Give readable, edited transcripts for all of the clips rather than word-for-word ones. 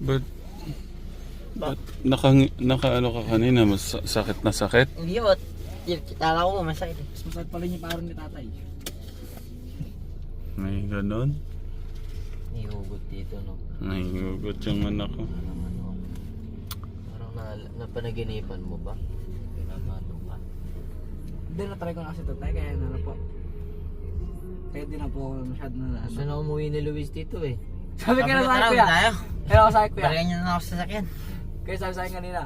But naka ano ka kanina, mas sakit na sakit? Hindi ba? Kitala ko masakit eh. Mas masakit pala yung parang ni tatay. May ganon? Ihugot dito no. Nahingugot yung anak ko. Parang napanaginipan mo ba? Pinapano ka? Hindi na-try ko na kasi tatay kaya na po. Kaya di na po ako masyado na Gusto na umuwi ni Luis dito eh. Sabi ka na sa akin tara, kuya. tayo. Kaya ako sa akin kuya. Balikan niyo na ako sa sakyan. Kaya sabi sa akin kanina,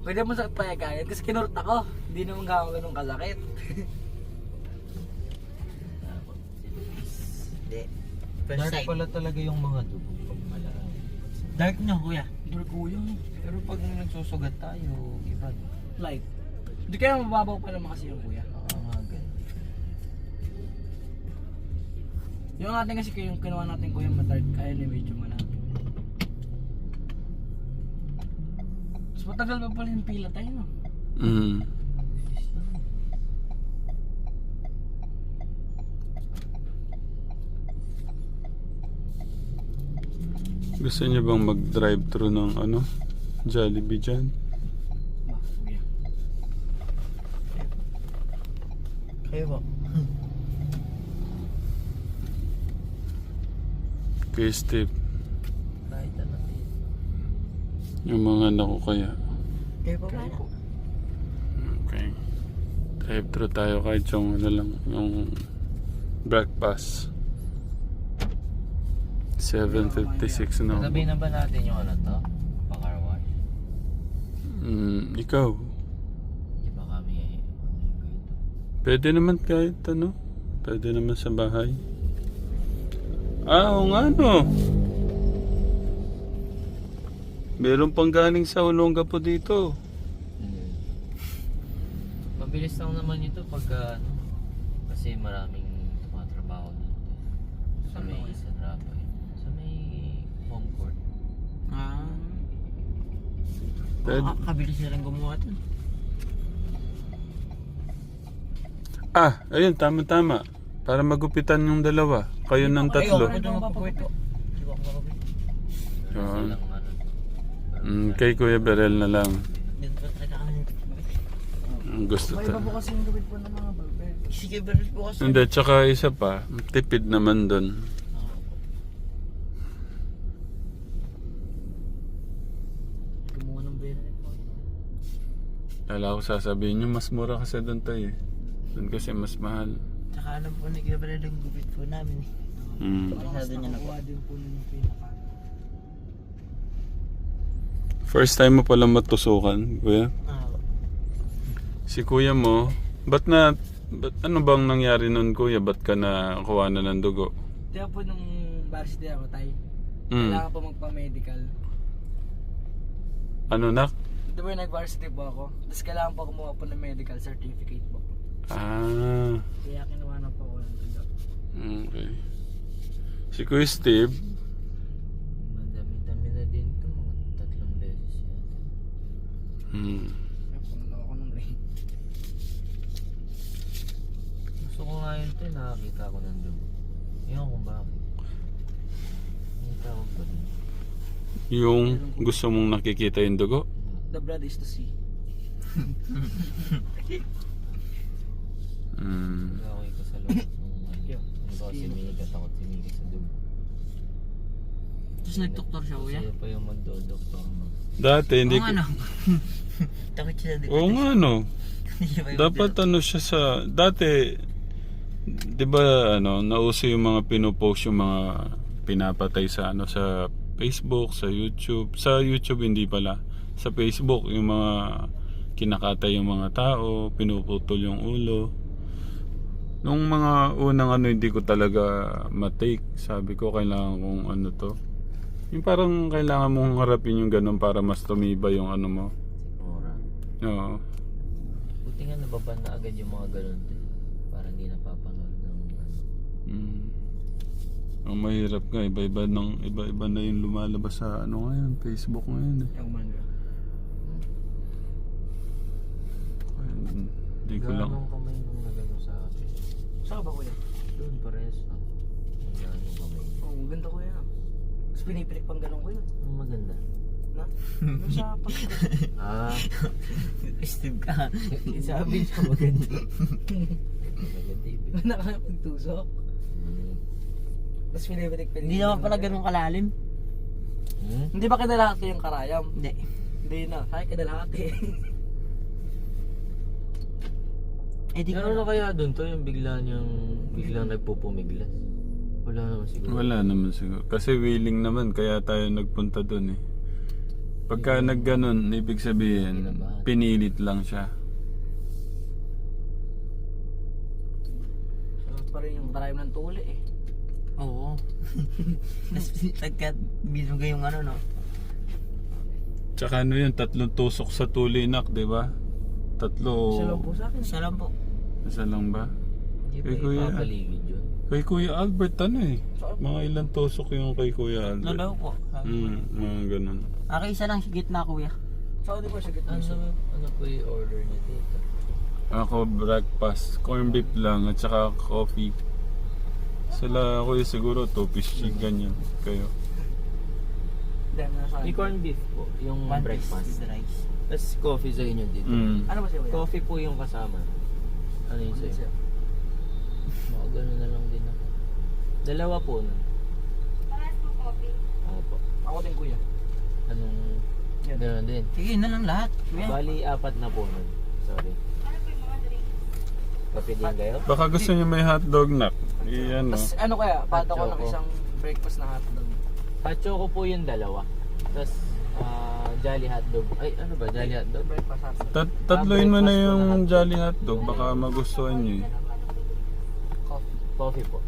pwede mo sa payagan kasi kinurot ako. Hindi naman gawin ganun kasakit. Hindi. Dark pala talaga yung mga dugo pag malalim. Dark na kuya. Dark kuya. Pero pag nagsusugat tayo, iba. Light. Hindi kaya mababaw pa naman kasi yung kuya. Mga ganun. Yung ating kasi yung kinuha natin kuya madark kaya na medyo malaki. Mas matagal pa pala yung pila tayo no? Gusto niyo bang mag-drive-thru ng ano? Jollibee dyan? Ba, kuya. Kayo ba? Kay Steve. Kahit ano din. Yung mga anak ko kaya. Kayo pa ba? Okay. Drive-thru tayo kahit yung ano lang, yung breakfast. 7:56 na. Sabihin na ba natin yung ano to? Pa-car wash? Ikaw. Di ba kami Pwede naman kahit ano. Pwede naman sa bahay. Oo nga no. Meron pang galing sa Olonga po dito. Mabilis lang naman ito pag ano. Kasi maraming tumatrabaho dito. Sa may isa trabaho. Sa may home court. Pwede. Kabilis na lang gumawa ito. Ayun, tama-tama. Para magupitan yung dalawa. Kayo ng tatlo. Ayoko doon magpapuwito. Di ba ako makapit? Yun. Silang ano. Kay Kuya Berel na lang. Dito pa talaga kami. Ang gusto May iba po ta. kasi yung gawin po ng mga balbe. Sige, Beres po kasi. Hindi, tsaka isa pa. Tipid naman dun. Kumuha ng bera po. Lala ko sasabihin nyo, mas mura kasi dun tayo eh. Dun kasi mas mahal. Tsaka alam po ni Gabriel yung gupit po namin eh. Masyado niya nakuha din po nun yung pinaka. First time mo pala matusukan, Kuya? Si Kuya mo, ba't ano bang nangyari nun, Kuya? Ba't ka na kuha na ng dugo? Kaya po nung varsity ako tayo, Mm. kailangan po magpa-medical. Ano nak? Di ba nag-varsity po ako? Tapos kailangan po kumuha po ng medical certificate po. Kaya kinuha na po ako ng dugo. Okay. Si Kuya Steve, Madami-dami na din ito. Mga 3 beses yan. Kaya pumunta ako ng rain. Gusto ko nga yun ito. Nakakita ko ng dugo. Ewan kung bakit. Ang tawag pa rin. yung gusto mong nakikita yung dugo? The blood is to see. Nag-away ko sa loob. Hindi ko kasi takot si Mika sa dugo. Tapos nagdoktor siya kuya? Siya pa yung magdo-doktor mo. Dati, hindi ko... Takot siya dito. Oo nga no. Dapat ano siya sa... Dati, di ba ano, nauso yung mga pinopost yung mga pinapatay sa ano sa Facebook, sa YouTube. Sa YouTube hindi pala. Sa Facebook yung mga kinakatay yung mga tao, pinuputol yung ulo. Nung mga unang ano hindi ko talaga matake. Sabi ko kailangan kong ano to. Yung parang kailangan mong harapin yung ganun para mas tumibay yung ano mo. Ora. Oo. Buti nga nababan na agad yung mga ganun din. Para hindi napapanood ng ano. Ang mahirap nga, iba-iba na yung lumalabas sa ano ngayon, Facebook ngayon eh. Yung manga. Hindi ko lang. Ganong kamay nung nagano sa akin. Saan ka ba kuya? Doon pares. Ganong kamay. Oo, ganda kuya. Tapos pinipilik pang ganun ko yun. Ang maganda. Na? Yung sa pag... Ah, Steve ka. Sabi niya maganda. maganda ibig. Nakapagtusok. Tapos pinipilik. Hindi naman pala ganun kalalim. Hindi ba kinalahati yung karayam? Hindi. Hindi na. Kaya kinalahati. Eh di Ano na kaya doon to yung biglang nagpupumiglas? Wala naman siguro. Wala naman siguro. Kasi willing naman, kaya tayo nagpunta doon eh. Pagka nagganon, ibig sabihin, pinilit lang siya. So, pa rin yung karayam ng tuli eh. Oo. Tapos pagka binugay yung ano, no? Tsaka ano yun, 3 tusok sa tulinak, di ba? 3. Isa lang po sa akin. Isa lang po. Isa lang ba? Hindi Kay pa Kuya. ipapaligid yun. Kay Kuya Albert, ano eh? Mga ilang tusok yung kay Kuya Ano Albert? daw po? Mga ganun. Isa lang sa gitna, kuya. So, di ba sa gitna? Ano po yung order niya dito? Ako breakfast, corn beef lang at saka coffee. Sila Kuya siguro 2-piece chicken yan. Kayo. Dahil na sa akin. May corned beef po, yung One breakfast. piece with rice. Tapos coffee sa inyo dito. Ano ba siya? Kuya? Coffee po yung kasama. Ano yung sa'yo? Baka gano'n na lang din ako. Dalawa po nun. Parehas mo coffee. Ako po. Ako din kuya. Anong... Yan. Gano'n din. Sige, yun na lang lahat. Kuya. Bali, 4 na po nun. Sorry. Ano po yung mga drinks? Kape din kayo? Baka gusto niyo may hotdog na. Iyan no. Tapos ano kaya? Pato ko ng Choco. isang breakfast na hotdog. Hot choco po yung dalawa. Tapos, Jolly hotdog. Ay, ano ba? Jolly hotdog? Breakfast hotdog. Tatloin mo na yung Jolly hotdog. Baka magustuhan niyo eh. Coffee. Coffee po.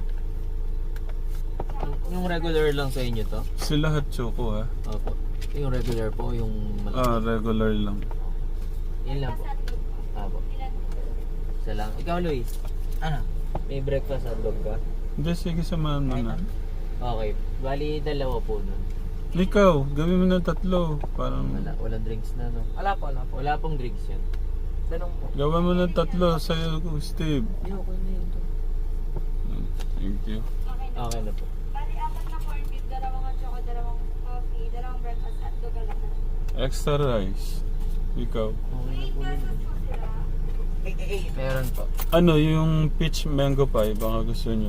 Yung regular lang sa inyo to? Sila hot choco ha. Opo. Yung regular po, yung malaki. Regular lang. Yun lang po. Opo. Isa lang. Ikaw, Luis, Ano? may breakfast hotdog ka? Hindi, sige samahan mo na. Okay. Bali, dalawa po nun. Ikaw, gawin mo ng 3. Parang Walang drinks na, no? Wala po, wala po. Wala pong drinks yan. Tanong po. gawa mo ng 3 sa'yo, Steve. Hindi ko na yun to. Thank you. Okay na. Okay na po. Bali, 4 na corned beef, 2 choco, 2 coffee, 2 breakfast at 2 galata. Extra rice. Ikaw. Okay na po. Pesos po sila. Meron po. Ano, yung peach mango pie, baka gusto nyo.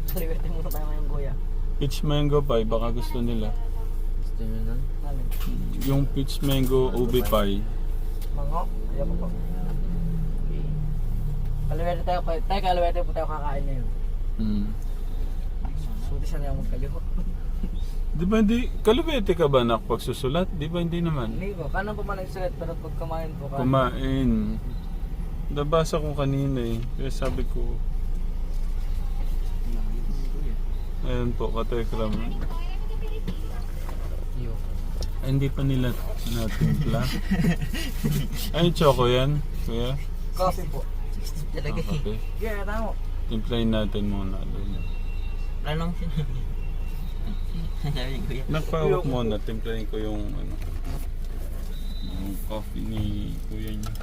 Saliwete muna tayo ngayon kuya. Peach mango pie, baka gusto nila. Gusto nyo nun? Namin. Yung peach mango ube pie. Mango. Ayan po po. Okay. Kaliwete tayo. Tayo kaliwete po tayo kakain ngayon. Suti siya na yung magkaliho. Di ba hindi, kalubete ka ba nak pagsusulat? Di ba hindi naman? Hindi po. Kanan po man nagsulat pero pag kumain po ka. Kumain. Nabasa ko kanina eh. Kaya sabi ko, ayan po, katekram. Yung. Ay, hindi pa nila natimpla. Ay, choco yan, kuya. Coffee po. Talaga eh. Okay. Yeah, tama. Timplahin natin muna. Anong sinabi? Sabi ni kuya. Nagpawak muna, timplahin ko yung ano, yung coffee ni kuya niya.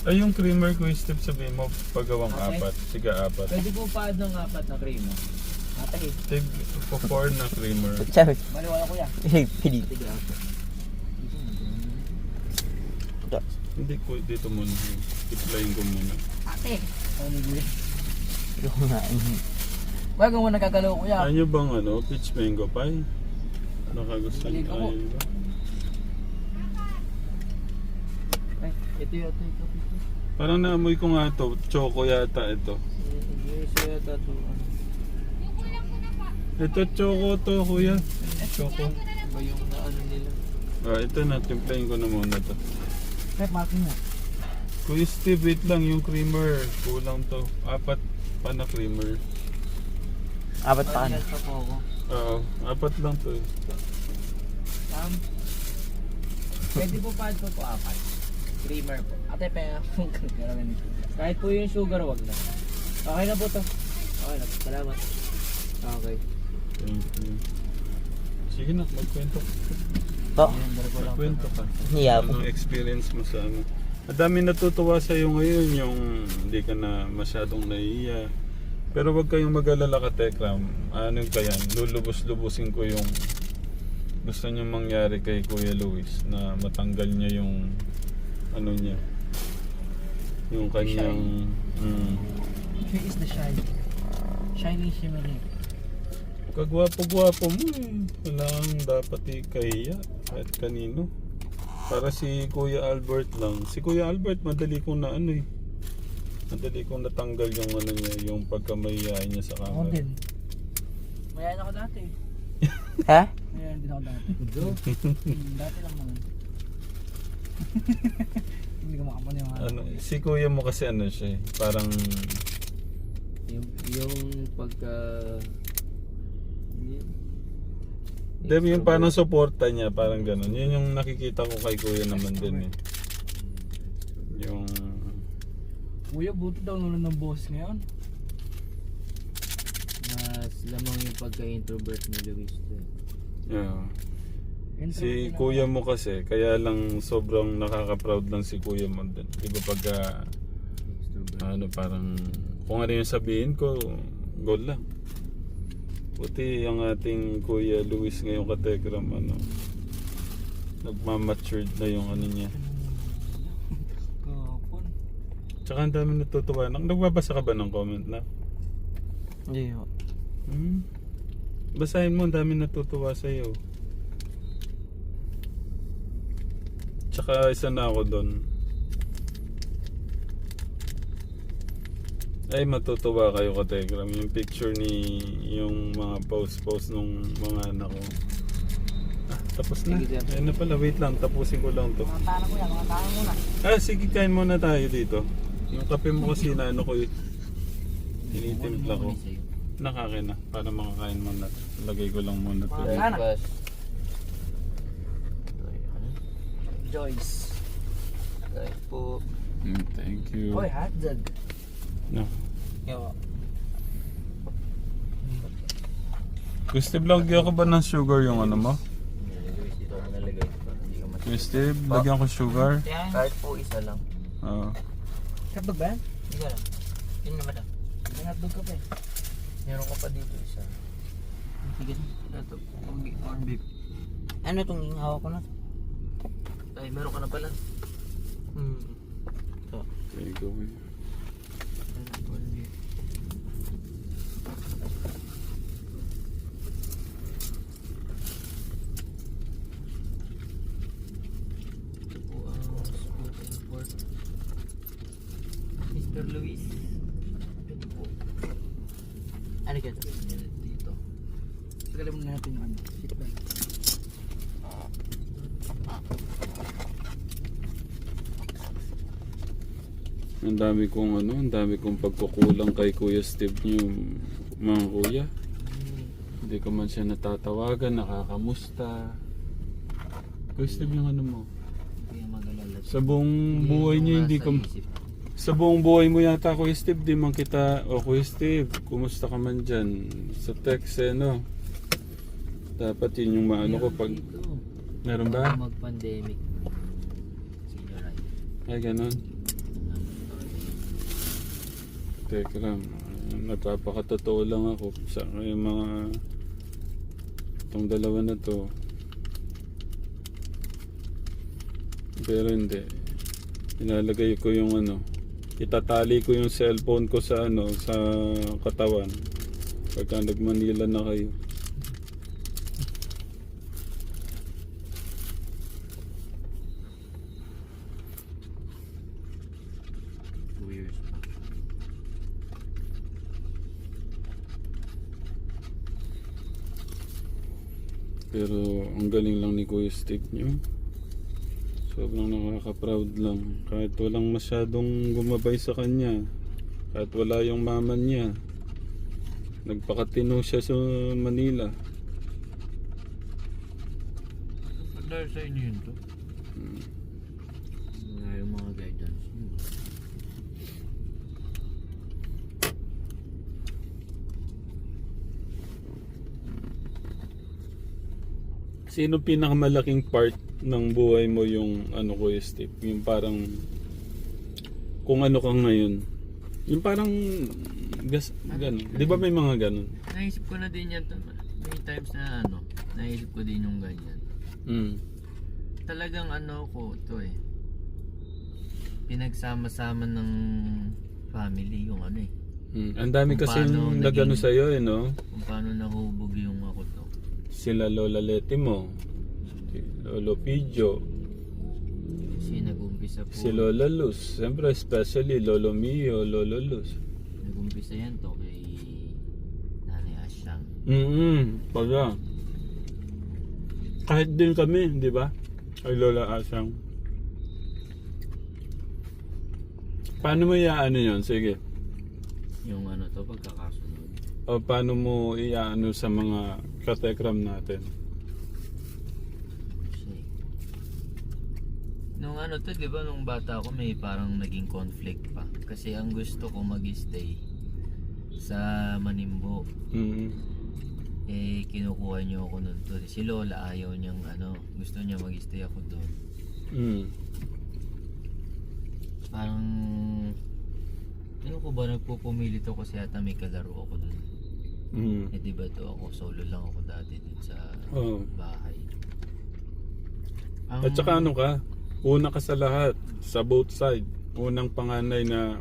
Ay, yung creamer ko, Steve, sabihin mo, pagawang Okay. 4. Sige, 4. Pwede po pa ng 4 na cream. Ate, Tig, 4 na creamer. Sabi. baliwala kuya. Pili. Hindi ko, dito muna. Timplahin ko muna. Ate. Ano ni kuya? Hindi ko nga. Wag mo nagkagalaw kuya. Ayaw nyo bang ano, peach mango pie? Nakagusto nyo? Maligo mo. Ayaw nyo ba? Ay, ito yata ito. Parang naamoy ko nga ito. Choco yata ito. Isa yata ito. Ito choco to, kuya. Choco. Iba yung ano nila. Ito na, timplahin ko na muna to. Pep, marking mo. Kuya Steve, wait lang, yung creamer. Kulang to. 4 pa na creamer. 4 pa ka na. pa po ako. Oo, 4 lang to eh. Pwede po pa po 4. Creamer po. Ate, penga pong kagaramin. Kahit po yung sugar, wag na. Okay na po to. Okay na. Salamat. Okay. Thank you. Sige na, magkwento. Po. Magkwento ka. Hiya po. Anong experience mo sa ano? Madami natutuwa sa iyo ngayon yung hindi ka na masyadong nahihiya. Pero wag kayong mag-alala ka Tekram. Ano kaya, lulubos-lubusin ko yung gusto niyo mangyari kay Kuya Luis na matanggal niya yung ano niya. Yung kanyang Here is the shine. Shiny shimmering. kagwapo-gwapo mo eh. Walang dapat ikahiya kahit kanino. Para si Kuya Albert lang. Si Kuya Albert madali kong na ano eh. Madali kong natanggal yung ano niya, yung pagkamahiyain niya sa Ako camera. din. Mayayain ako dati. Ha? Mayayain din ako dati. Dati lang naman. Hindi ko makapaniwala. Ano, si Kuya mo kasi ano siya eh, parang Yung pagka... Demi yung parang suporta niya, parang ganun. Yun yung nakikita ko kay Kuya naman din eh. Yung... Kuya, buti daw naman ng boss ngayon. Mas lamang yung pagka-introvert ni Luis. Yeah. Intro Si din ako. Kuya mo kasi, kaya lang sobrang nakaka-proud lang si Kuya mo din. Di ba pagka, ano parang, kung ano yung sabihin ko, goal lang. Buti ang ating Kuya Luis ngayong katekram, ano, nagmamatured na yung ano niya. Kapon. Tsaka ang dami natutuwa. Nagbabasa ka ba ng comment na? Hindi ho. Basahin mo, ang dami natutuwa sa'yo. Tsaka isa na ako doon. Ay, matutuwa kayo ka Telegram. Yung picture ni yung mga post nung mga anak ko. Ah, tapos na. Ayun na pala, wait lang. Tapusin ko lang to. Mga tanong ko yan, mga tanong muna. Ah, sige, kain muna tayo dito. Yung kape mo kasi na ano ko tinitimpla ko. Nakakin na. Para makakain muna. Lagay ko lang muna to. Breakfast. Joyce. Kahit po. Thank you. Oy, hotdog. No. Yo. Gusto lagyan ko ba ng sugar yung ano mo? Luis, dito ako nalagay. Hindi ka mas... Gusto, lagyan ko sugar? Yan. Kahit po isa lang. Oo. Hotdog ba yan? Hindi ko alam. Yun naman daw. May hotdog ka pa eh. Meron ka pa dito isa. Sige. Ito. Corn beef. Ano itong hawak ko na? Ay, meron ka na pala. Ito. Thank you. Corn beef. Ito po ang spoken pork. Mr. Luis. Ito po. Ano ka ito? Dito. Tagalin muna natin yung ano. Sit back. Ang dami kong pagkukulang kay Kuya Steve niyo, mga kuya. Hindi ko man siya natatawagan, nakakamusta. Kuya Steve yung ano mo. Kaya mag-alala. Sa buong buhay niyo hindi ko... Sa buong buhay mo yata Kuya Steve, di man kita... O Kuya Steve, kumusta ka man dyan? Sa text no? Dapat yun yung maano ko pag... Meron ba? Mag-pandemic. Senior high. Ay, ganun. Teka lang, nagpapakatotoo lang ako sa yung mga itong dalawa na to. Pero hindi. Ilalagay ko yung ano, itatali ko yung cellphone ko sa ano, sa katawan. Pagka nag-Manila na kayo. Pero ang galing lang ni Kuya Steve nyo. Sobrang nakaka-proud lang. Kahit walang masyadong gumabay sa kanya. Kahit wala yung mama niya. Nagpakatino siya sa Manila. Dahil sa inyo yun to? Yung mga guidance nyo. Sino pinakamalaking part ng buhay mo yung ano Kuya Steve? Yung parang kung ano ka ngayon. Yung parang gas, ganun. Di ba may mga ganun? Naisip ko na din yan. May times na ano, naisip ko din yung ganyan. Talagang ano ko to eh. Pinagsama-sama ng family yung ano eh. Ang dami Kung kasi paano yung nagano naging- sa'yo eh, no? Kung paano nahubog yung ako to. Sila Lola Leti mo, si Lolo Pijo, Kasi nag-umpisa po. si Lola Luz. Siyempre, especially Lolo Mio, Lolo Luz. Nag-umpisa yan to kay Nanay Asyang. Pala. Kahit din kami, di ba? Ay Lola Asyang. Paano mo iaano yun? Sige. Yung ano to, pagkakasunod. O paano mo iaano sa mga katekram natin? Kasi, nung ano to, di ba, nung bata ako may parang naging conflict pa. Kasi ang gusto ko mag-stay sa Manimbo. Eh, kinukuha niyo ako nun to. Si Lola ayaw niyang ano, gusto niya mag-stay ako doon. Parang, ano ko ba, nagpupumilit ako kasi yata may kalaro ako doon. Eh diba to ako, solo lang ako dati dun sa Oo. bahay. At saka ano ka? Una ka sa lahat. Sa both side. Unang panganay na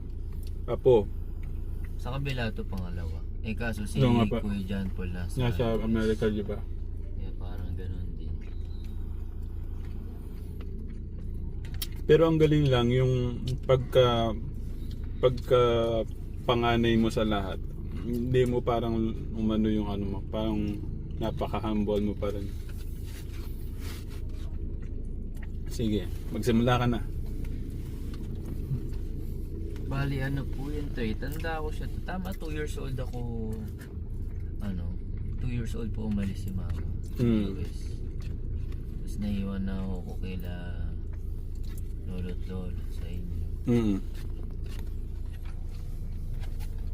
apo. Sa kabila to pangalawa. Eh kaso si Oo nga pa. Kuya John Paul Nasa America, di ba? Yeah, parang ganun din. Pero ang galing lang yung pagka panganay mo sa lahat. Hindi mo parang umano yung ano mo, parang napaka-humble mo pa rin. Sige, magsimula ka na. Bali ano po yun to eh. Tanda ko siya to. Tama 2 years old ako. Ano, 2 years old po umalis si mama. US. Tapos naiwan na ako kaila lolo't lolo sa inyo.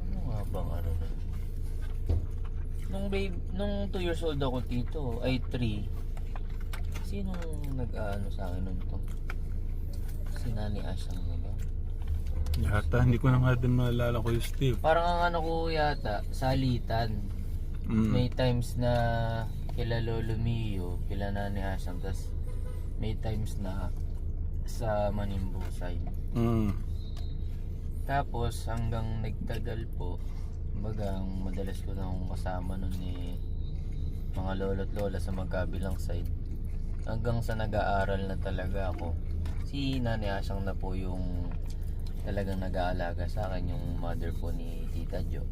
Ano nga bang ano na? Nung 2 years old ako tito, ay 3. Sinong nag-ano sa akin nun to? Si Nani Asyang mo ba? Yata, hindi ko na nga din maalala ko yung Steve. Parang ang ano ko yata, salitan. May times na kila Lolo Mio, kila Nani Asyang, tas may times na sa Manimbo side. Tapos hanggang nagtagal po, kumbaga ang madalas ko na akong kasama nun ni mga lolo't lola sa magkabilang side. Hanggang sa nag-aaral na talaga ako. Si Nani Asyang na po yung talagang nag-aalaga sa akin, yung mother po ni Tita Jo.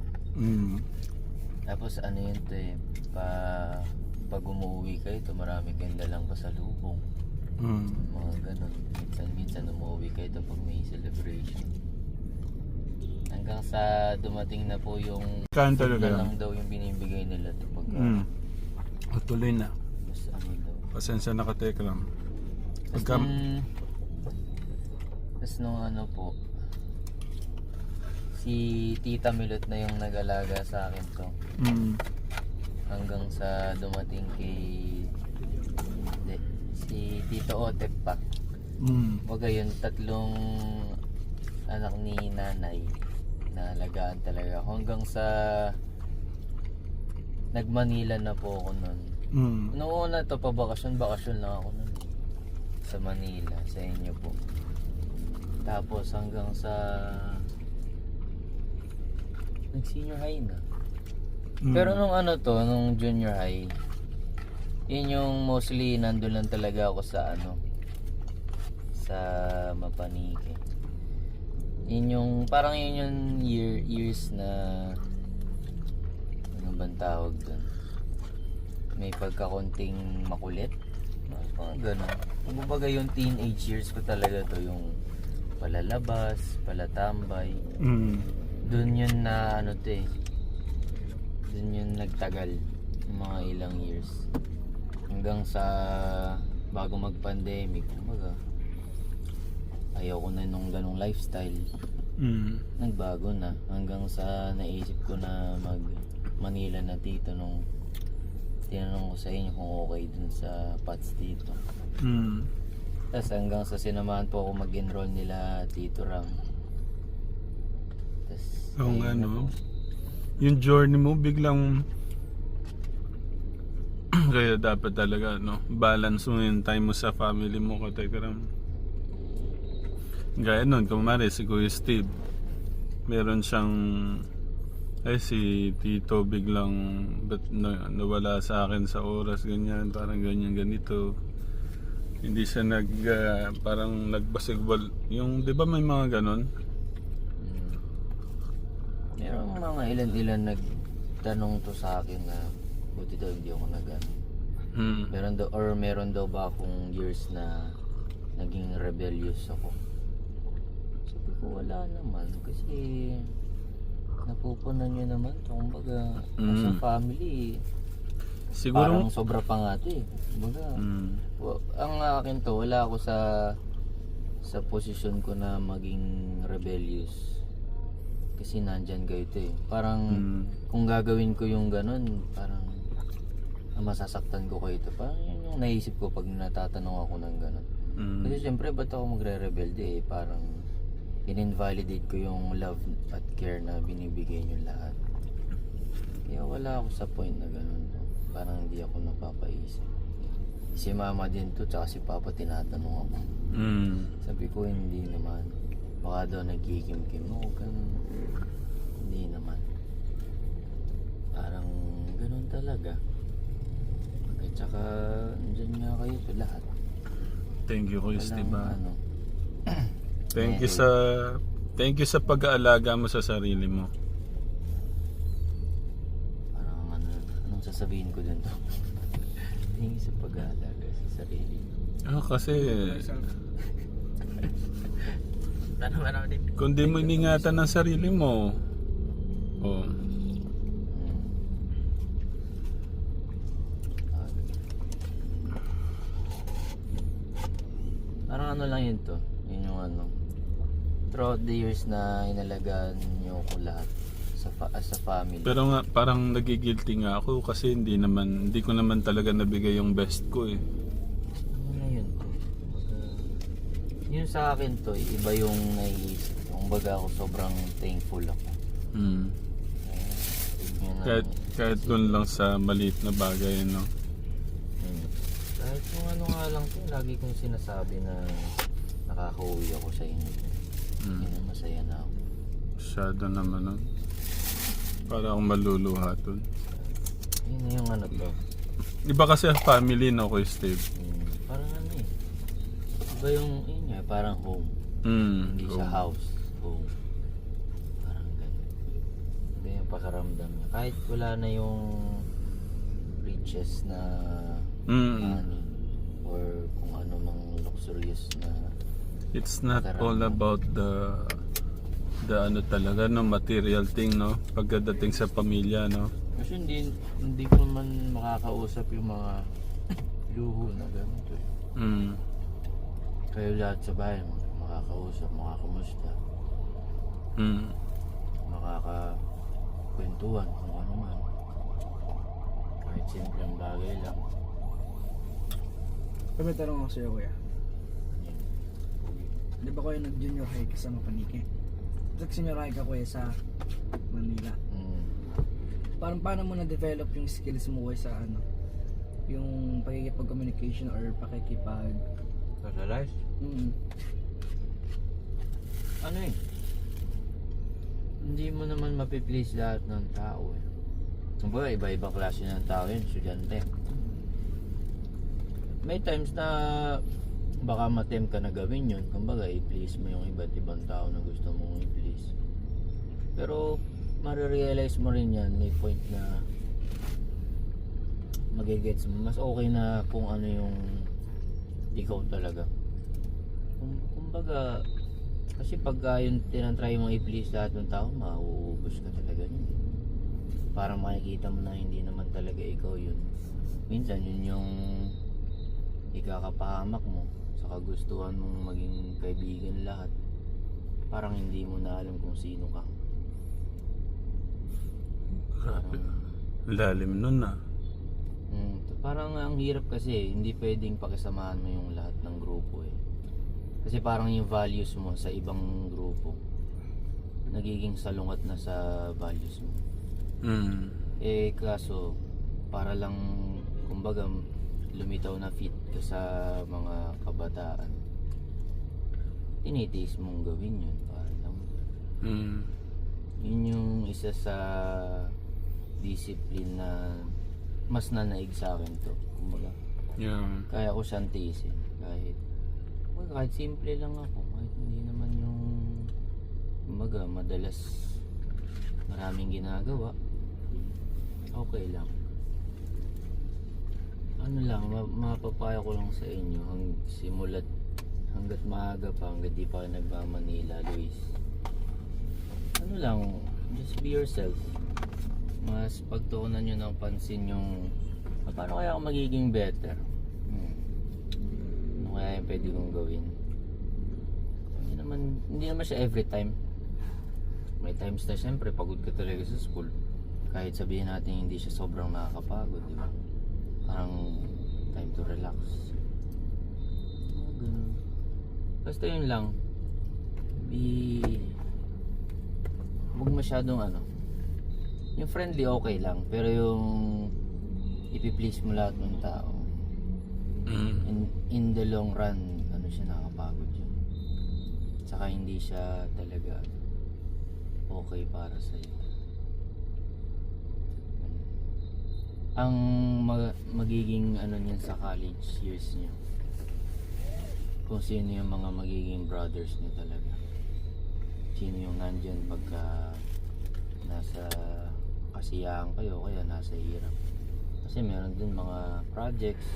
Tapos ano yun to eh, pag umuwi kayo to, marami kayong dalang pasalubong. Mga ganun. Minsan umuwi kayo to pag may celebration. Hanggang sa dumating na po yung Kaan food talaga na yan? lang daw yung binibigay nila to pag Tuloy na. mas ano daw. Pasensya na ka, Tekram. Tapos nung ano po, si Tita Milot na yung nag-alaga sa akin to. Hanggang sa dumating si Tito Otep pa. Wag yun, 3 anak ni nanay na alagaan talaga. Hanggang sa nag-Manila na po ako nun. Noong una to, bakasyon lang ako nun eh. Sa Manila, sa inyo po. Tapos hanggang sa nag-senior high na. Pero nung ano to, nung junior high, yun yung mostly nandun lang talaga ako sa ano, sa Mapanike. Yun yung, parang yun yung years na ano bang tawag dun? May pagkakonting makulit. Parang gano'n. Kumbaga yung teenage years ko talaga to, yung palalabas, palatambay. Doon yun na ano to eh. Doon yun nagtagal. Mga ilang years. Hanggang sa bago mag-pandemic, kumbaga ayaw ko na nung ganong lifestyle. Nagbago na. Hanggang sa naisip ko na mag Manila na dito nung tinanong ko sa inyo kung okay dun sa PATS dito. Tapos hanggang sa sinamahan po ako mag-enroll nila Tito Ram. Tas, Oo ayun nga, na no? po. Yung journey mo biglang kaya dapat talaga, no? Balance mo yung time mo sa family mo, katekram. Gaya nun, kumari si Kuya Steve, meron siyang si Tito biglang nawala sa akin sa oras, ganyan, parang ganyan, ganito. Hindi siya parang nagbasagbal. Yung, di ba may mga ganon? Merong mga ilan-ilan nagtanong to sa akin na buti daw hindi ako nag-ano. Meron daw ba akong years na naging rebellious ako? Sabi ko wala naman kasi napupunan nyo naman to. Kumbaga sa family Siguro, parang sobra pa nga to eh. Kumbaga ang akin to, wala ako sa posisyon ko na maging rebellious. Kasi nandyan kayo to eh. Parang kung gagawin ko yung ganun, parang masasaktan ko kayo to. Parang yun yung naisip ko pag natatanong ako ng ganun. Kasi siyempre ba't ako magre-rebelde eh. Parang in-invalidate ko yung love at care na binibigay nyo lahat. Kaya wala ako sa point na ganun. Parang hindi ako napapaisip. Si mama din to, tsaka si papa tinatanong ako. Sabi ko hindi naman. Baka daw nagkikimkim mo, ganun. Hindi naman. Parang ganun talaga. At saka andyan nga kayo to lahat. thank you Kuya Steve. Ano, Thank you sa pag-aalaga mo sa sarili mo. parang anong sasabihin ko dun to? Tingin sa pag-aalaga sa sarili. Kasi Naman ako din. kung di mo iningatan ng sarili mo, Parang ano lang yun to. Yun yung ano. Throughout the years na inalagaan nyo ko lahat as a family. pero nga parang nagigilty nga ako kasi hindi ko naman talaga nabigay yung best ko eh. Ano na yun to? Yun sa akin to, iba yung naiisip. Kumbaga ako sobrang thankful ako. Yun na- Kahit doon lang sa maliit na bagay, no? Kahit kung ano nga lang to, lagi kong sinasabi na nakakauwi ako sa inyo. Yun ang masaya na ako. Masyado naman, no? Para akong maluluha doon. Yun na yung ano to. Iba kasi family, no, Kuya Steve? Parang ano eh. Iba yung yun nga, parang home. Hindi siya house. Home. Parang ganun. Iba yung pakaramdam niya. Kahit wala na yung riches na money or kung ano mang luxurious na It's not all about the ano talaga, no, material thing, no? Pagdating sa pamilya, no? kasi hindi ko naman makakausap yung mga luho na ganito eh. Kayo lahat sa bahay makakausap, makakamusta, makakakwentuhan kung ano man, kahit simpleng bagay lang. May tanong ako sa'yo, kuya. Di ba kayo nag-junior high kasama Panike? Nag-senior high ka, kuya, sa Manila. Parang paano mo na-develop yung skills mo, kuya, sa ano? Yung pakikipag-communication or pakikipag... Socialize? Ano eh, hindi mo naman mapiplease lahat ng tao eh. Kumbaga iba-ibang klase ng tao yun, estudyante. May times na baka ma-tempt ka na gawin yun. Kumbaga i-please mo yung iba't ibang tao na gusto mong i-please. Pero marirealize mo rin yan, may point na magigets mo. Mas okay na kung ano yung ikaw talaga. Kumbaga, kasi pagka yung tinatry mong i-please lahat ng tao, mauubos ka talaga yun. Parang makikita mo na hindi naman talaga ikaw yun. Minsan yun yung ikakapahamak mo sa kagustuhan mong maging kaibigan lahat. Parang hindi mo na alam kung sino ka. Grabe. Lalim nun na. Parang ang hirap kasi hindi pwedeng pakisamahan mo yung lahat ng grupo eh. Kasi parang yung values mo sa ibang grupo nagiging salungat na sa values mo. Kaso para lang kumbaga lumitaw na fit ka sa mga kabataan, tinitiis mong gawin yun para lang. Yun yung isa sa discipline na mas nanaig sa akin to. Kumbaga, kaya ko siyang tiisin. Kahit simple lang ako, kahit hindi naman yung kumbaga madalas maraming ginagawa, okay lang. Ano lang, mapapayo ko lang sa inyo hanggat maaga pa, hanggat di pa nagmamanila, Luis. Ano lang, just be yourself. Mas pagtuunan nyo ng pansin yung paano kaya ako magiging better. Ano kaya yung pwede kong gawin. Hindi naman siya every time. May times na syempre pagod ka talaga sa school. Kahit sabihin natin hindi siya sobrang nakakapagod, di ba? Parang time to relax. Ganun. Basta yun lang. Huwag masyadong yung friendly okay lang, pero yung ipi-please mo lahat ng tao, in the long run siya nakakapagod yun. Saka hindi siya talaga okay para sa'yo. Ang magiging niyan sa college years niyo, kung sino yung mga magiging brothers niyo talaga, sino yung nandyan pagka nasa kasiyahan kayo, kaya nasa hirap. Kasi meron din mga projects,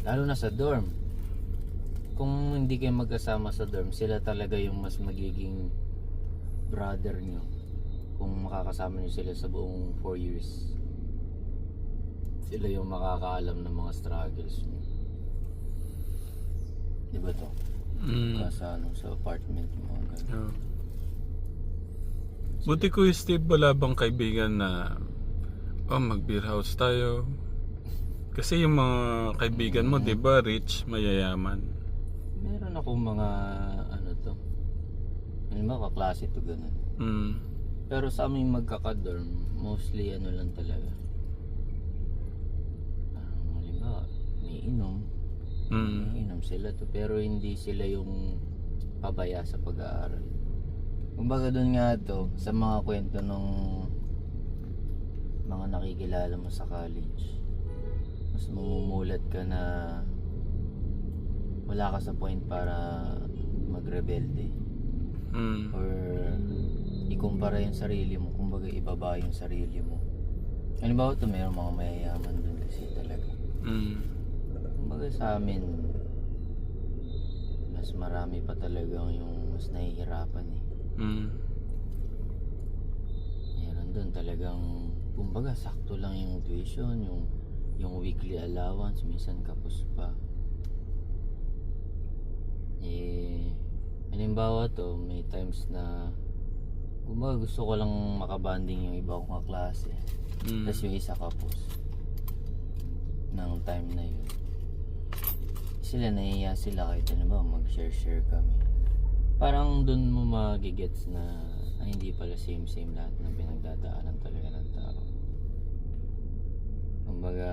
lalo na sa dorm. Kung hindi kayo magkasama sa dorm, sila talaga yung mas magiging brother nyo kung makakasama nyo sila sa buong 4 years. Sila yung makakaalam ng mga struggles nyo. Diba to? Sa apartment mo. Buti ko Steve, wala bang kaibigan na mag-beer house tayo? Kasi yung mga kaibigan mo, diba, rich, mayayaman? Meron akong mga halimbawa kaklase to ganun. Pero sa aming magkakadorm, mostly lang talaga. Halimbawa, may inom. May inom sila to, pero hindi sila yung pabaya sa pag-aaral. Kumbaga doon nga to, sa mga kwento ng mga nakikilala mo sa college, mas mamumulat ka na wala ka sa point para magrebelde. Or ikumpara yung sarili mo, kumbaga ibaba yung sarili mo. Halimbawa ito, mayroong mga mayayaman dun kasi talaga. Kumbaga sa amin, mas marami pa talagang yung mas nahihirapan Meron dun talagang, kumbaga sakto lang yung tuition, yung weekly allowance, minsan kapos pa. Halimbawa to, may times na kumbaga gusto ko lang makabanding yung iba kong kaklase, tapos yung isa kapos ng time na yun. Sila nahiya sila kahit mag-share kami. Parang dun mo magigets na hindi pala same lahat ng pinagdadaanan talaga ng tao. Kumbaga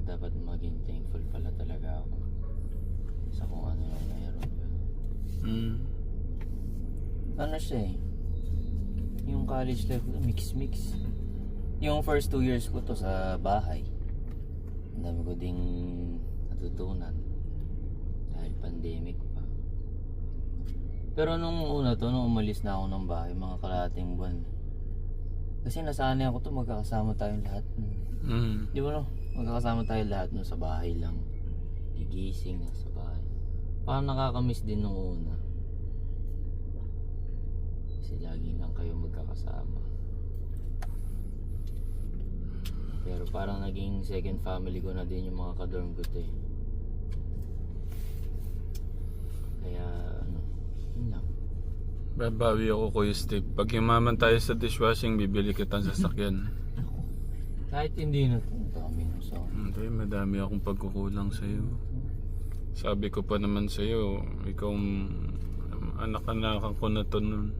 dapat maging thankful pala talaga ako sa kung ano yung mayroon. Siya yung college life ko, mix. Yung first 2 years ko to sa bahay, ang dami ko ding natutunan dahil pandemic pa. Pero nung umalis na ako ng bahay, mga kalahating buwan, kasi nasanay ako to magkakasama tayong lahat. Di ba magkakasama tayo lahat sa bahay lang, gigising sa bahay. Parang nakakamiss din nung una. Kasi lagi lang kayo magkakasama. Pero parang naging second family ko na din yung mga kadorm ko to Kaya yun lang. Babawi ako Kuya Steve. Pag yumaman tayo sa dishwashing, bibili kitang sasakyan. Kahit hindi na dami na sa Hindi, madami akong pagkukulang sa'yo. Sabi ko pa naman sa'yo, ikaw anak-anakan ko na to nun.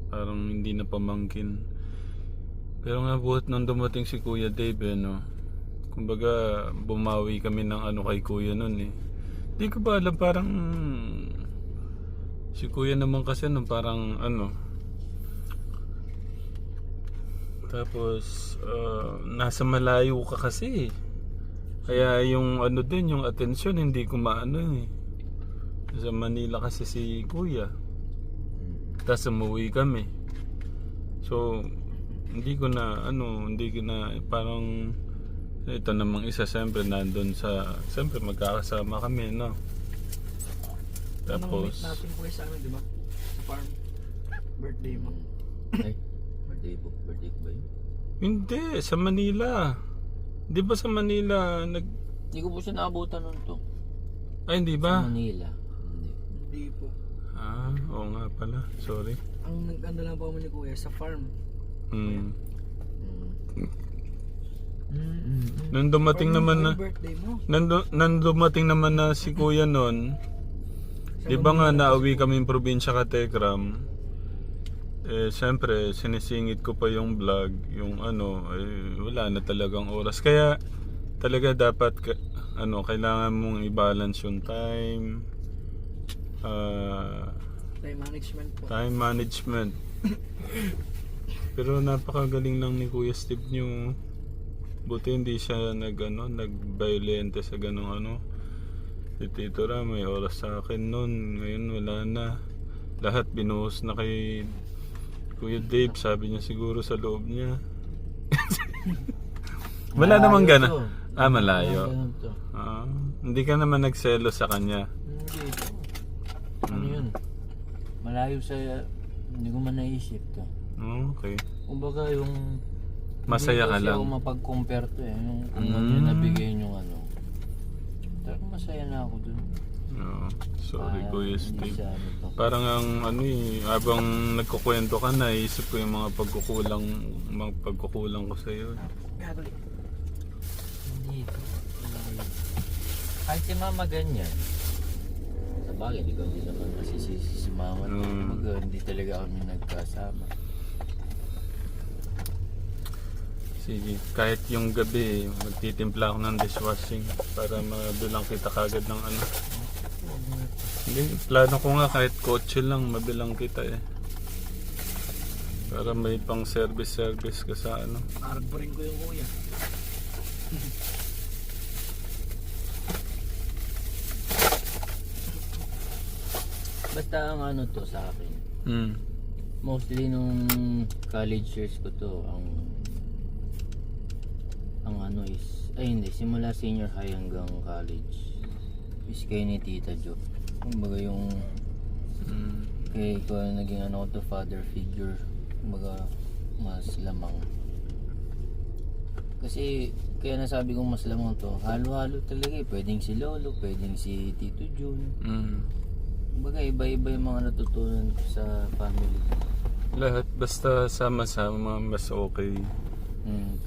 Parang hindi na pamangkin. Pero nga buhat nung dumating si Kuya Dave, no? Kumbaga, bumawi kami ng ano kay Kuya nun eh. Di ko ba alam, parang si Kuya naman kasi nung parang ano. Tapos, nasa malayo ka kasi eh. Kaya yung ano din, yung atensyon, hindi ko maano eh. Sa Manila kasi si Kuya. Tapos umuwi kami. So, hindi ko na parang ito namang isa siyempre nandun sa, siyempre magkakasama kami, no? Tapos Tapos, natin po sa amin, di ba? Sa farm. Birthday mo. Ay, birthday ko ba yun? hindi, sa Manila. Di ba sa Manila, Hindi ko po siya naabutan nun to. ay hindi Sa ba? Manila. Hindi. Hindi po. Oo nga pala, sorry. Ang nag-ano lang po kami ni Kuya sa farm. Mm. Mm. Nung dumating naman na, Birthday mo. nung dumating naman na si Kuya nun, di ba nga nauwi kami yung probinsya ka Tekram, eh siyempre sinisingit ko pa yung vlog, yung ano, eh, wala na talagang oras. Kaya talaga dapat kailangan mong i-balance yung time, Time management po. time management. Pero napakagaling lang ni Kuya Steve nyo. Buti hindi siya nag-violente sa ganung ano. Si Tito Ra may oras sa akin nun. Ngayon wala na. Lahat binuhos na kay Kuya Dave. Sabi niya siguro sa loob niya. Wala namang gana. to. Malayo. Ganun to. Hindi ka naman nagselo sa kanya. Hindi. Ano yun? Malayo sa... Hindi ko man naisip to. Okay. Kumbaga yung... Masaya ka Hindi lang. kasi ako mapag-compare to eh. Yung kung ano yung nabigay yung ano. Talagang masaya na ako dun. Sorry Kuya Hindi Steve. siya ano to. Parang ang habang nagkukwento ka na, isip ko yung mga pagkukulang ko sa iyo. Hindi. Kahit si mama ganyan. Sa bagay, hindi ko din naman masisisi si mama. Kumbaga, hindi talaga kami nagkasama. Sige, kahit yung gabi, magtitimpla ako ng dishwashing para mabilang kita kagad ng ano. Hindi, plano ko nga kahit kotse lang, mabilang kita eh. Para may pang service ka sa ano. Arag pa rin ko yung Kuya. Basta ang ano to sa akin. Hmm. Mostly nung college years ko to, ang ano is, ay hindi, simula senior high hanggang college is kay ni Tita Jo. Kumbaga yung kay ko naging ano to, father figure. Kumbaga mas lamang. Kasi kaya nasabi kong mas lamang to, halo-halo talaga eh. Pwedeng si Lolo, pwedeng si Tito Jun. Kumbaga iba-iba yung mga natutunan ko sa family ko. Lahat basta sama-sama mas okay.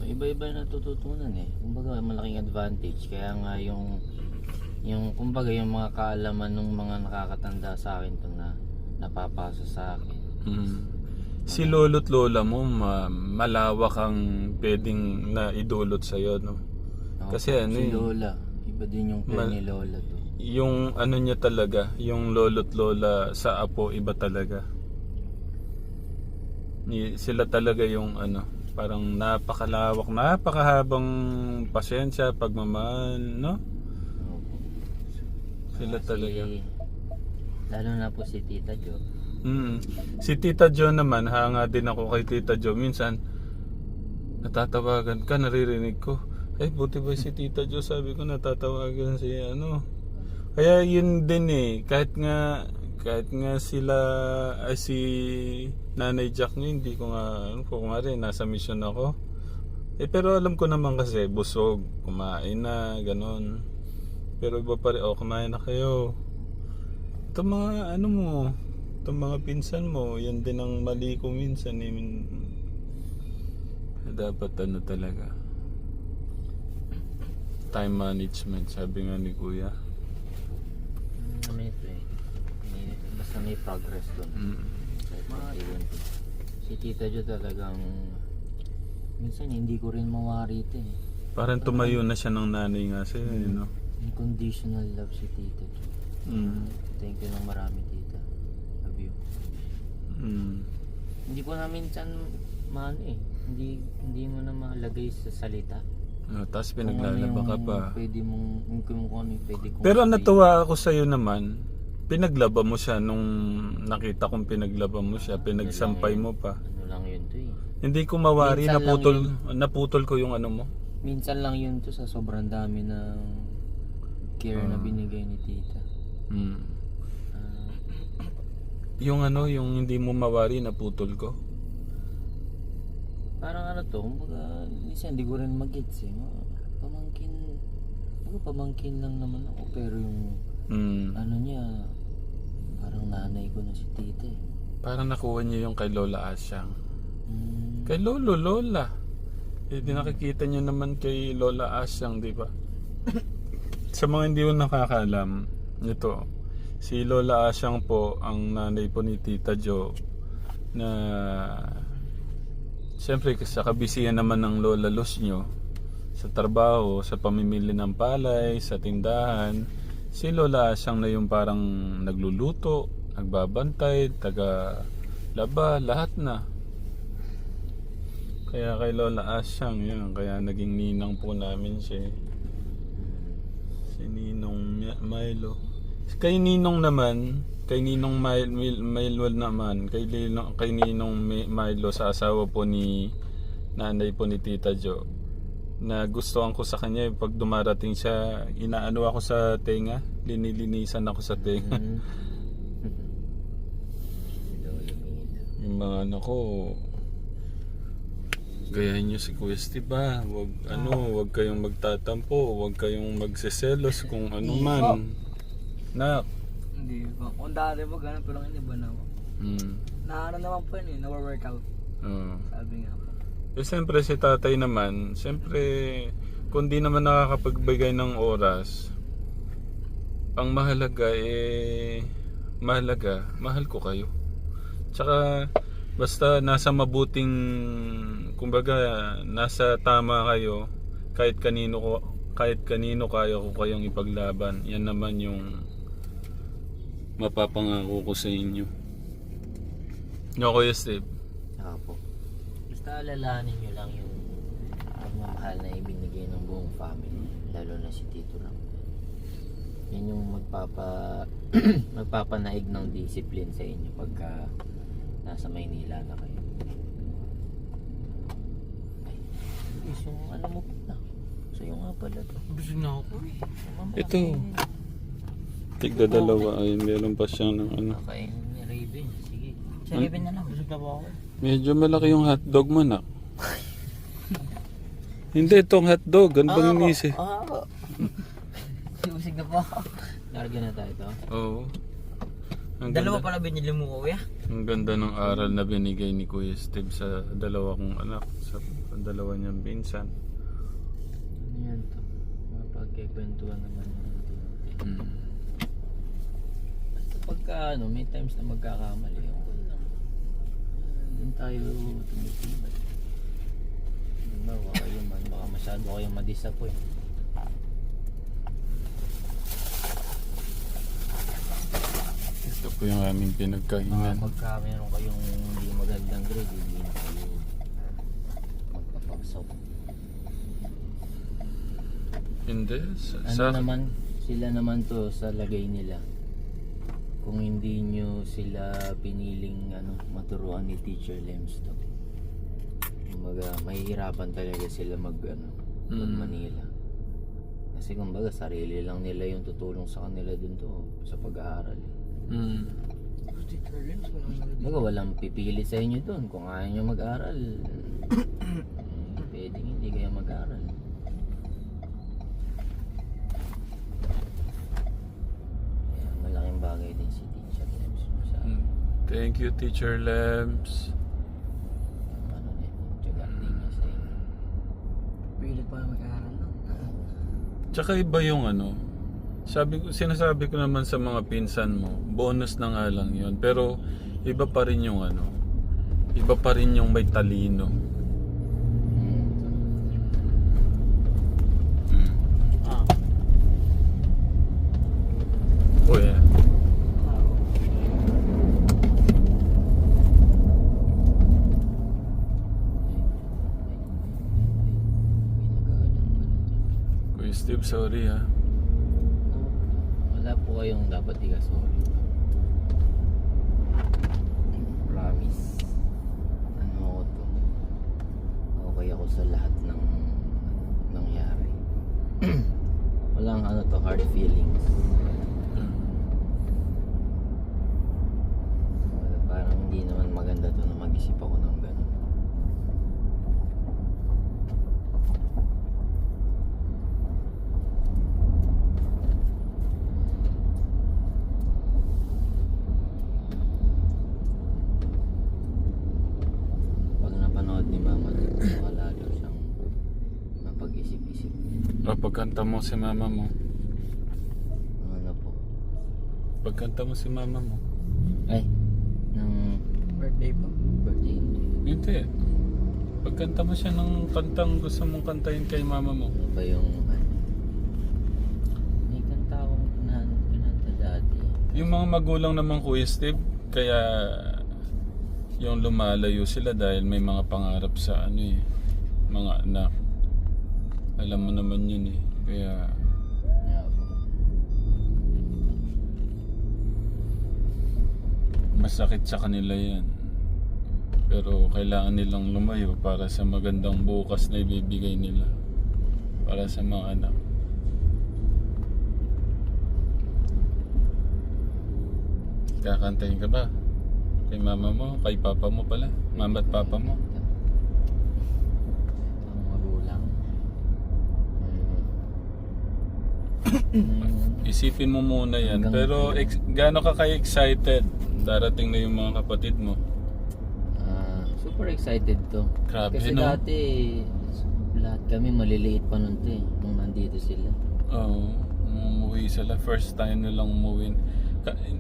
Iba-iba yung natututunan eh. Kumbaga malaking advantage. Kaya nga yung kumbaga yung mga kaalaman ng mga nakakatanda sa akin to na napapasa sa akin. Si lolo't lola mo malawak ang pwedeng na idulot sa iyo, no? Kasi ano si eh, Lola, iba din yung plan ni Lola to. yung ano niya talaga, yung lolo't lola sa apo iba talaga. Sila talaga yung ano, parang napakalawak, napakahabang pasensya, pagmamahal, no? Sila talaga. Lalo na po si Tita Jo. Si Tita Jo naman, hanga din ako kay Tita Jo. Minsan, natatawagan ka, naririnig ko. Ay, buti ba si Tita Jo? Sabi ko, natatawagan si ano. Kaya yun din eh, kahit nga sila, si Nanay Jack niya, hindi ko nga, kung nga rin, nasa mission ako. Pero alam ko naman kasi, busog, kumain na, ganon. Pero iba pa rin, kumain na kayo. Ito mga ano mo, itong mga pinsan mo, yan din ang mali ko minsan. Dapat ano talaga, time management, sabi nga ni Kuya. Ano ito eh. Basta may progress doon. Mga Si Tita Jo talagang minsan hindi ko rin mawari ito eh. Parang tumayo na siya ng nanay nga sa'yo, no? Unconditional love si Tita Jo. Thank you ng marami, Tita. Love you. Hindi ko na minsan hindi mo na malagay sa salita. Tapos Kung ano pinaglalaba ka yung pa. pwede mong, kung ano yung pwede kong Pero sabihin. natuwa ako sa'yo naman. Pinaglaba mo siya nung nakita kong pinaglaba mo siya. Pinagsampay mo pa. Ano lang yun to eh. Hindi ko mawari, Minsan lang naputol ko yung ano mo. Minsan lang yun to sa sobrang dami ng care na binigay ni Tita. Yung ano, yung hindi mo mawari, naputol ko. Parang ano to, kumbaga, minsan hindi ko rin mag-gets eh. Pamangkin lang naman ako, pero yung ano niya, parang nanay ko na si Tita eh. Parang nakuha niyo yung kay Lola Asyang. Kay Lola. Eh, di nakikita niyo naman kay Lola Asyang, di ba? Sa mga hindi mo nakakaalam, ito, si Lola Asyang po, ang nanay po ni Tita Jo, na siyempre sa kabisihan naman ng Lola Luz nyo, sa trabaho, sa pamimili ng palay, sa tindahan, si Lola Asyang na yung parang nagluluto, nagbabantay, taga-laba, lahat na. Kaya kay Lola Asyang, yun, kaya naging ninang po namin siya. Si Ninong Milo. Kay Ninong naman, kay Ninong Milo naman, kay Ninong Milo sa asawa po ni nanay po ni Tita Jo, na gustuhan ko sa kanya pag dumarating siya, inaano ako sa tenga, linilinisan ako sa tenga. Yung mga ano ko, gayahin nyo si Kuya Steve ba? Wag kayong magtatampo, wag kayong magseselos kung ano man. Nak. Hindi ba? Kung dati mo ganun, pero hindi ba na ako? Naano naman po yun eh, nawa-workout. Sabi nga po. Eh siyempre si tatay naman, siyempre kung di naman nakakapagbigay ng oras, ang mahalaga mahal ko kayo. Tsaka basta nasa mabuting, kumbaga nasa tama kayo, kahit kanino kaya ko kayong ipaglaban. Yan naman yung mapapangako ko sa inyo. No, Kuya Steve? Saka po. Basta alalahanin nyo lang yung pagmamahal na ibinigay ng buong family, lalo na si Tito Ram. Yan yung magpapanaig ng discipline sa inyo pagka nasa Maynila na kayo. Ay, yung ano mo na. So yung nga pala to. Busog na ako eh. Ito. Tigda dalawa ay meron pa siya ng ano. Kakain ni Raven. Sige. Sa Raven na lang, busog na po ako. Medyo malaki yung hotdog mo na. Hindi, itong hotdog. Ano bang inisi? Busog na po ako. Larga na tayo to. Oo. Ang Dalawa ganda, pala binili mo, kuya. ang ganda ng aral na binigay ni Kuya Steve sa dalawa kong anak. Sa dalawa niyang pinsan. Ano yan to? Mapagkikwentuhan naman natin. Basta pagka may times na magkakamali, okay lang. Doon tayo tumitibay. Baka masyado kayong ma-disappoint. Ito po yung aming pinagkainan. Pagka meron kayong hindi magandang grade, hindi na kayo magpapasok. Hindi. Sila naman to sa lagay nila. Kung hindi nyo sila piniling maturuan ni Teacher Lems to. Mahihirapan talaga sila mag Manila. Kasi kumbaga sarili lang nila yung tutulong sa kanila dun to sa pag-aaral. Baga walang pipilit sa inyo dun. Kung ayaw nyo mag-aaral, pwedeng hindi kayo mag-aaral. Kaya malaking bagay din si Teacher Lems sa Thank you, Teacher Lems. tiyagaan din niya sa inyo. Pilit pa mag-aaral no? Tsaka iba yung sinasabi ko naman sa mga pinsan mo, bonus na nga lang yun. Pero iba pa rin yung Iba pa rin yung may talino. Mm. Ah. Oh yeah. Kuya Steve, sorry ha. Wala po kayong dapat i-sorry. Promise. Ano ako to? Okay ako sa lahat ng nangyari. Walang ano to, hard feelings. Parang hindi naman maganda to na mag-isip ako ng gano'n. Pag napanood ni Mama, wala daw siyang mapag-isip-isip. O, pagkanta mo si mama mo. Ano po? Pagkanta mo si mama mo. Ay, ng Birthday po. birthday. Hindi. Pagkanta mo siya ng kantang gusto mong kantahin kay mama mo. Ano ba yung ano? May kanta akong pinanta dati. Yung mga magulang naman, Kuya Steve, kaya yung lumalayo sila dahil may mga pangarap sa ano eh, mga anak. Alam mo naman yun eh. Kaya Yeah, po. masakit sa kanila yan. Pero kailangan nilang lumayo para sa magandang bukas na ibibigay nila para sa mga anak. Kakantahin ka ba? Kay mama mo, kay papa mo pala. Mama at papa mo. Ang magulang. Isipin mo muna yan. Hanggang Pero gaano ka kayo excited? Darating na yung mga kapatid mo. Super excited to. Grabe, Kasi no? dati lahat kami maliliit pa nun to eh, nung nandito sila. Oo. Umuwi sila. First time nilang umuwi.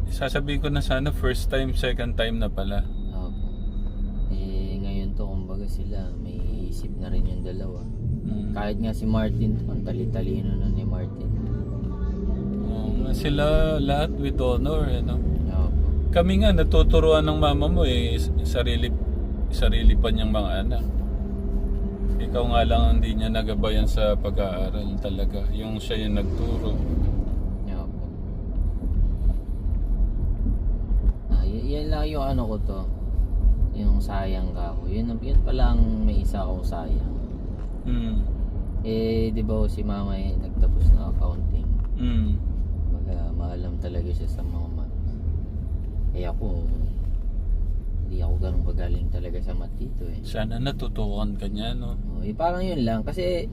Sasabihin ko na sana first time, second time na pala. Opo. Eh ngayon to kumbaga sila may isip na rin yung dalawa. Mm. Kahit nga si Martin to, ang tali-talino na ni Martin. Oo nga, sila lahat with honor, ano? Opo. Kami nga natuturuan ng mama mo eh, sarili pa niyang mga anak. Ikaw nga lang hindi niya nagabayan sa pag-aaral talaga. Yung siya yung nagturo. Opo. Yan lang yung ano ko to. Yung sayang ka ako. Yun pala ang may isa akong sayang. Mm. Eh, di ba si mama eh, nagtapos na accounting. Mm. Maalam talaga siya sa mga math. Eh ako, hindi ako ganun kagaling talaga sa math dito eh. Sana natutukan ka niya, no? Eh parang yun lang. Kasi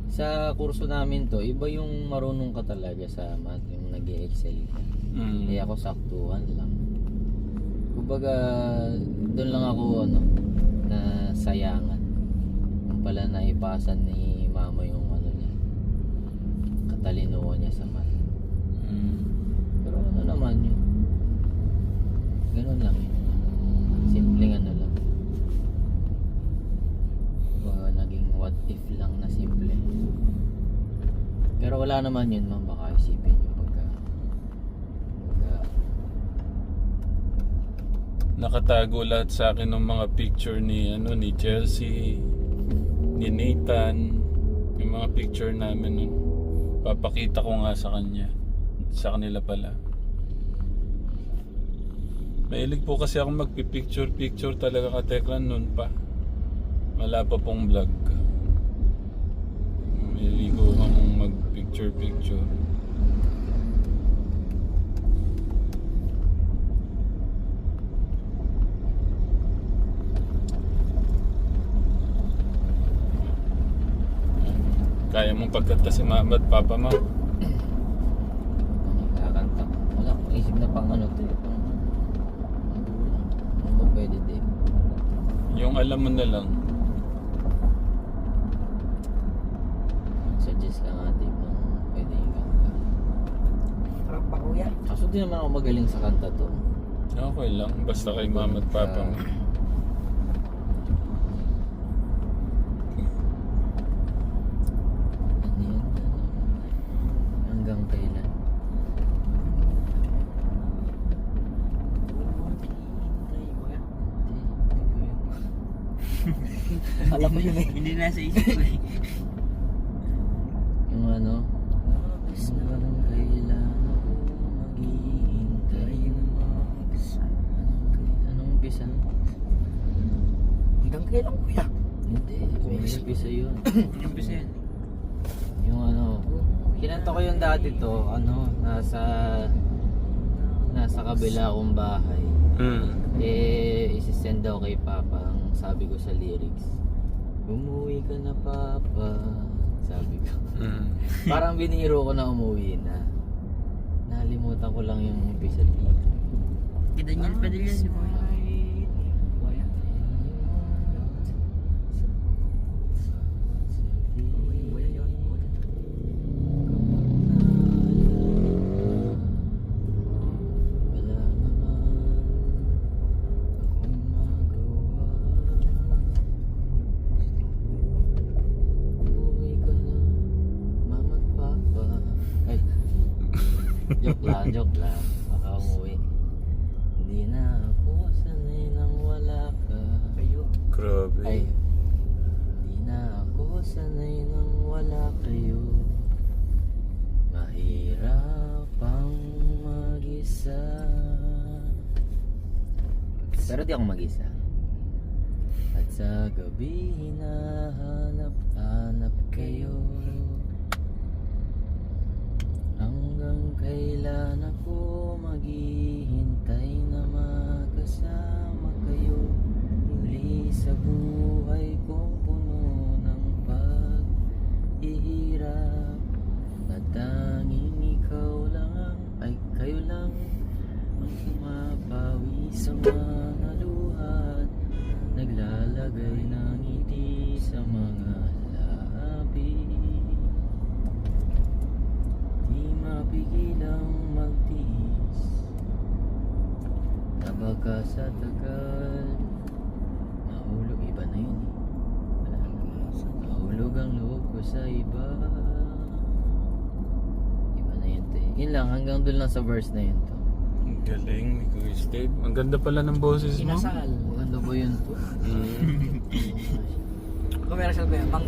sa kurso namin to, iba yung marunong ka talaga sa math, yung nag-i-excel ka. Mm. Eh ako saktuhan lang. Kumbaga, doon lang ako ano, na sayangan. Kung pala naipasan ni mama yung ano niya, katalinuhan niya sa math. Mm. Pero ano naman yun, ganun lang yun. Simpleng ano lang. Kumbaga naging what if lang na simple. Pero wala naman yun, ma'am. Baka isipin nyo pagka Nakatago lahat sa akin ng mga picture ni ni Chelsea, ni Nathan, yung mga picture namin nun. Papakita ko nga sa kanila pala. Mahilig po kasi ako magpipicture talaga kateklan nun pa. Wala pa pong vlog. Mahilig ko akong magpicture. Kaya mong pagkanta si mama at papa mo? kakanta. Wala akong isip na pang ano to. Pang magulang. Ano ba pwede din? Yung alam mo na lang. Suggest ka nga din kung pwede yung kanta. Harap pa kuya. Kaso di naman ako magaling sa kanta to. Okay lang, basta kay mama at papa mo. Alam mo yun eh. Hindi nasa isip ko eh. Yung ano, hanggang kailan ako maghihintay na anong umpisa? Hanggang kailan kuya? Hindi, may umpisa yun. Inumpisa yan. Yung ano, kinanta ko yung dati to, ano, nasa kabila kong bahay. Isisend daw kay Papa ang sabi ko sa lyrics. Umuwi ka na Papa, sabi ko. Parang biniro ko na umuwi na. Nalimutan ko lang yung umpisa dito. Kita niya pa din yan si Boy. Joke lang. Baka umuwi. Hindi na ako sanay nang wala ka. Grabe. Ay, hindi na ako sanay nang wala kayo. Mahirap ang mag-isa. Pero di ako mag-isa. At sa gabi hinahanap-hanap kayo. Hanggang kailan ako maghihintay na magkasama kayo. Muli sa buhay kong puno ng paghihirap. At tanging ikaw lang, ay kayo lang ang sumapawi sa mga luhat. Naglalagay ng ngiti sa mga labi. Di mapigilang magtiis na baka sa tagal mahulog. Iba na yun eh. Wala na. Mahulog ang loob ko sa iba. Iba na yun to eh. Yun lang, hanggang doon lang sa verse na yun to. Ang galing ni Kuya Steve. Ang ganda pala ng boses mo. Inasal. Maganda ba yun to? Mm. Commercial ko yan. Pang